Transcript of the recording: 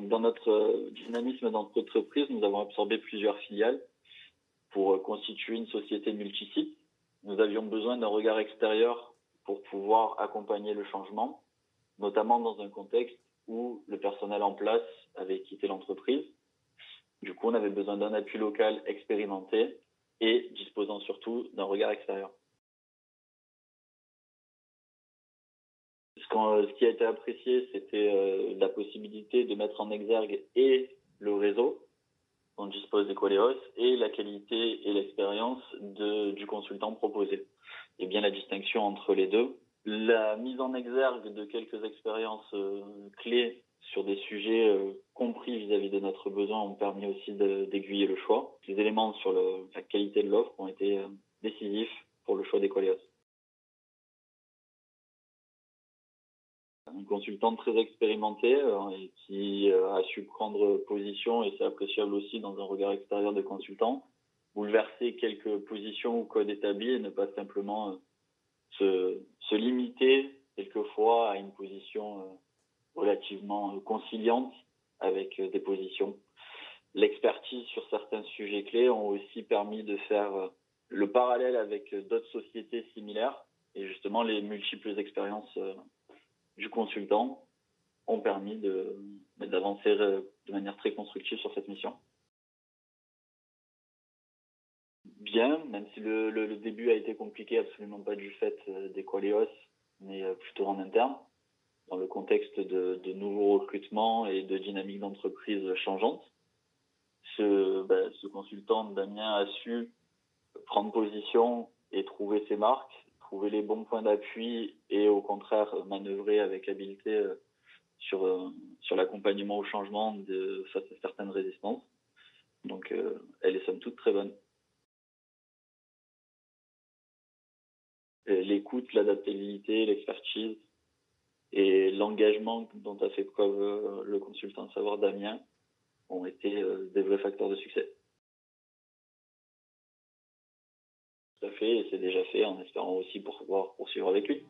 Donc, dans notre dynamisme d'entreprise, nous avons absorbé plusieurs filiales pour constituer une société multisite. Nous avions besoin d'un regard extérieur pour pouvoir accompagner le changement, notamment dans un contexte où le personnel en place avait quitté l'entreprise. Du coup, on avait besoin d'un appui local expérimenté et disposant surtout d'un regard extérieur. Ce qui a été apprécié, c'était la possibilité de mettre en exergue et le réseau dont dispose Equaleos et la qualité et l'expérience du consultant proposé. Et bien la distinction entre les deux. La mise en exergue de quelques expériences clés sur des sujets compris vis-à-vis de notre besoin ont permis aussi d'aiguiller le choix. Les éléments sur la qualité de l'offre ont été décisifs pour le choix d'Equaleos. Un consultant très expérimenté et qui a su prendre position, et c'est appréciable aussi dans un regard extérieur de consultant, bouleverser quelques positions ou codes établis et ne pas simplement se limiter quelquefois à une position relativement conciliante avec des positions. L'expertise sur certains sujets clés ont aussi permis de faire le parallèle avec d'autres sociétés similaires, et justement les multiples expériences du consultant ont permis d'avancer de manière très constructive sur cette mission. Bien, même si le début a été compliqué, absolument pas du fait d'Equaleos, mais plutôt en interne, dans le contexte de nouveaux recrutements et de dynamique d'entreprise changeante. Ce consultant, Damien, a su prendre position et trouver ses marques, trouver les bons points d'appui et au contraire manœuvrer avec habileté sur l'accompagnement au changement face à certaines résistances. Donc elle est somme toute très bonne. L'écoute, l'adaptabilité, l'expertise et l'engagement dont a fait preuve le consultant savoir Damien ont été des vrais facteurs de succès. Tout à fait, et c'est déjà fait en espérant aussi pouvoir poursuivre avec lui.